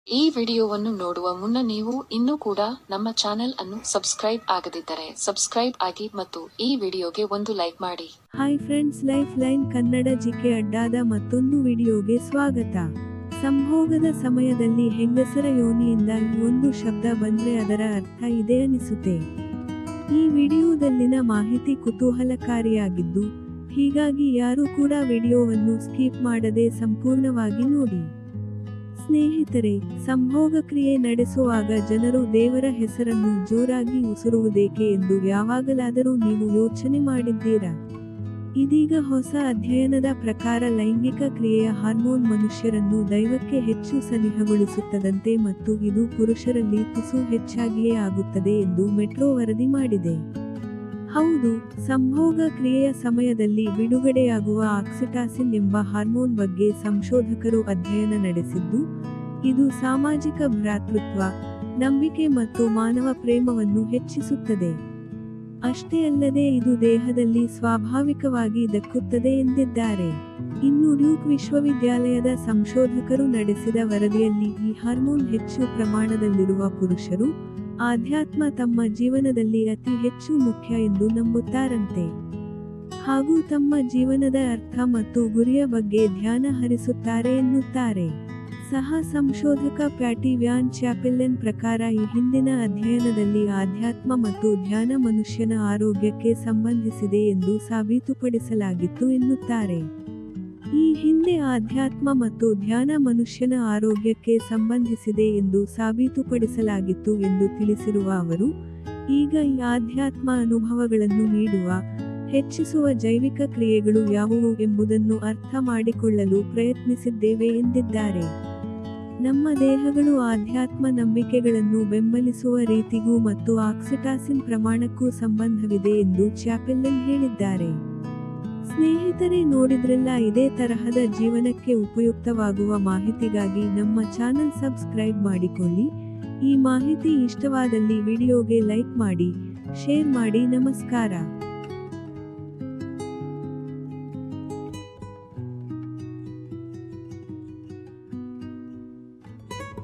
ಈ ವಿಡಿಯೋವನ್ನು ನೋಡುವ ಮುನ್ನ ನೀವು ಇನ್ನೂ ಕೂಡ ನಮ್ಮ ಚಾನೆಲ್ ಅನ್ನು ಸಬ್ಸ್ಕ್ರೈಬ್ ಆಗದಿದ್ದರೆ ಸಬ್ಸ್ಕ್ರೈಬ್ ಆಗಿ ಮತ್ತು ಈ ವಿಡಿಯೋಗೆ ಒಂದು ಲೈಕ್ ಮಾಡಿ. Hi friends, life line Kannada GK ಅಡ್ಡಾದ ಮತ್ತೊಂದು ವಿಡಿಯೋಗೆ ಸ್ವಾಗತ. ಸಂಭೋಗದ ಸಮಯದಲ್ಲಿ ಹೆಂಗಸರ ಯೋನಿಯಿಂದ ಈ ಒಂದು ಶಬ್ದ ಬಂದ್ರೆ ಅದರ ಅರ್ಥ ಇದೆ ಅನಿಸುತ್ತೆ. ಈ ವಿಡಿಯೋದಲ್ಲಿನ ಮಾಹಿತಿ ಕುತೂಹಲಕಾರಿಯಾಗಿದ್ದು, ಹೀಗಾಗಿ ಯಾರು ಕೂಡ ವಿಡಿಯೋವನ್ನು ಸ್ಕಿಪ್ ಮಾಡದೆ ಸಂಪೂರ್ಣವಾಗಿ ನೋಡಿ. ಸ್ನೇಹಿತರೆ, ಸಂಭೋಗ ಕ್ರಿಯೆ ನಡೆಸುವಾಗ ಜನರು ದೇವರ ಹೆಸರನ್ನು ಜೋರಾಗಿ ಉಸಿರುವುದೇಕೆ ಎಂದು ಯಾವಾಗಲಾದರೂ ನೀವು ಯೋಚನೆ ಮಾಡಿದ್ದೀರಾ? ಇದೀಗ ಹೊಸ ಅಧ್ಯಯನದ ಪ್ರಕಾರ ಲೈಂಗಿಕ ಕ್ರಿಯೆಯ ಹಾರ್ಮೋನ್ ಮನುಷ್ಯರನ್ನು ದೈವಕ್ಕೆ ಹೆಚ್ಚು ಸನಿಹಗೊಳಿಸುತ್ತದಂತೆ ಮತ್ತು ಇದು ಪುರುಷರಲ್ಲಿ ತುಸು ಹೆಚ್ಚಾಗಿಯೇ ಆಗುತ್ತದೆ ಎಂದು ಮೆಟ್ರೋ ವರದಿ ಮಾಡಿದೆ. ಹೌದು, ಸಂಭೋಗ ಕ್ರಿಯೆಯ ಸಮಯದಲ್ಲಿ ಬಿಡುಗಡೆಯಾಗುವ ಆಕ್ಸಿಟಾಸಿನ್ ಎಂಬ ಹಾರ್ಮೋನ್ ಬಗ್ಗೆ ಸಂಶೋಧಕರು ಅಧ್ಯಯನ ನಡೆಸಿದ್ದು, ಇದು ಸಾಮಾಜಿಕ ಭ್ರಾತೃತ್ವ, ನಂಬಿಕೆ ಮತ್ತು ಮಾನವ ಪ್ರೇಮವನ್ನು ಹೆಚ್ಚಿಸುತ್ತದೆ. ಅಷ್ಟೇ ಅಲ್ಲದೆ ಇದು ದೇಹದಲ್ಲಿ ಸ್ವಾಭಾವಿಕವಾಗಿ ದಕ್ಕುತ್ತದೆ ಎಂದಿದ್ದಾರೆ. ಇನ್ನು ಡ್ಯೂಕ್ ವಿಶ್ವವಿದ್ಯಾಲಯದ ಸಂಶೋಧಕರು ನಡೆಸಿದ ವರದಿಯಲ್ಲಿ ಈ ಹಾರ್ಮೋನ್ ಹೆಚ್ಚು ಪ್ರಮಾಣದಲ್ಲಿರುವ ಪುರುಷರು ಆಧ್ಯಾತ್ಮ ತಮ್ಮ ಜೀವನದಲ್ಲಿ ಅತಿ ಹೆಚ್ಚು ಮುಖ್ಯ ಎಂದು ನಂಬುತ್ತಾರಂತೆ. ಹಾಗೂ ತಮ್ಮ ಜೀವನದ ಅರ್ಥ ಮತ್ತು ಗುರಿಯ ಬಗ್ಗೆ ಧ್ಯಾನ ಹರಿಸುತ್ತಾರೆ ಎನ್ನುತ್ತಾರೆ. ಸಹ ಸಂಶೋಧಕ ಪ್ಯಾಟಿ ವ್ಯಾನ್ ಚಾಪೆಲ್ಲೆನ್ ಪ್ರಕಾರ ಈ ಹಿಂದಿನ ಅಧ್ಯಯನದಲ್ಲಿ ಆಧ್ಯಾತ್ಮ ಮತ್ತು ಧ್ಯಾನ ಮನುಷ್ಯನ ಆರೋಗ್ಯಕ್ಕೆ ಸಂಬಂಧಿಸಿದೆ ಎಂದು ಸಾಬೀತುಪಡಿಸಲಾಗಿತ್ತು ಎನ್ನುತ್ತಾರೆ. ಈ ಹಿಂದೆ ಆಧ್ಯಾತ್ಮ ಮತ್ತು ಧ್ಯಾನ ಮನುಷ್ಯನ ಆರೋಗ್ಯಕ್ಕೆ ಸಂಬಂಧಿಸಿದೆ ಎಂದು ಸಾಬೀತುಪಡಿಸಲಾಗಿತ್ತು ಎಂದು ತಿಳಿಸಿರುವ ಅವರು, ಈಗ ಈ ಆಧ್ಯಾತ್ಮ ಅನುಭವಗಳನ್ನು ನೀಡುವ, ಹೆಚ್ಚಿಸುವ ಜೈವಿಕ ಕ್ರಿಯೆಗಳು ಯಾವುವು ಎಂಬುದನ್ನು ಅರ್ಥ ಮಾಡಿಕೊಳ್ಳಲು ಪ್ರಯತ್ನಿಸಿದ್ದೇವೆ ಎಂದಿದ್ದಾರೆ. ನಮ್ಮ ದೇಹಗಳು ಆಧ್ಯಾತ್ಮ ನಂಬಿಕೆಗಳನ್ನು ಬೆಂಬಲಿಸುವ ರೀತಿಗೂ ಮತ್ತು ಆಕ್ಸಿಟಾಸಿನ್ ಪ್ರಮಾಣಕ್ಕೂ ಸಂಬಂಧವಿದೆ ಎಂದು ಚಾಪೆಲ್ಲೆನ್ ಹೇಳಿದ್ದಾರೆ. ಸ್ನೇಹಿತರೆ, ನೋಡಿದ್ರಲ್ಲ, ಇದೇ ತರಹದ ಜೀವನಕ್ಕೆ ಉಪಯುಕ್ತವಾಗುವ ಮಾಹಿತಿಗಾಗಿ ನಮ್ಮ ಚಾನೆಲ್ ಸಬ್ಸ್ಕ್ರೈಬ್ ಮಾಡಿಕೊಳ್ಳಿ. ಈ ಮಾಹಿತಿ ಇಷ್ಟವಾದಲ್ಲಿ ವಿಡಿಯೋಗೆ ಲೈಕ್ ಮಾಡಿ, ಶೇರ್ ಮಾಡಿ. ನಮಸ್ಕಾರ.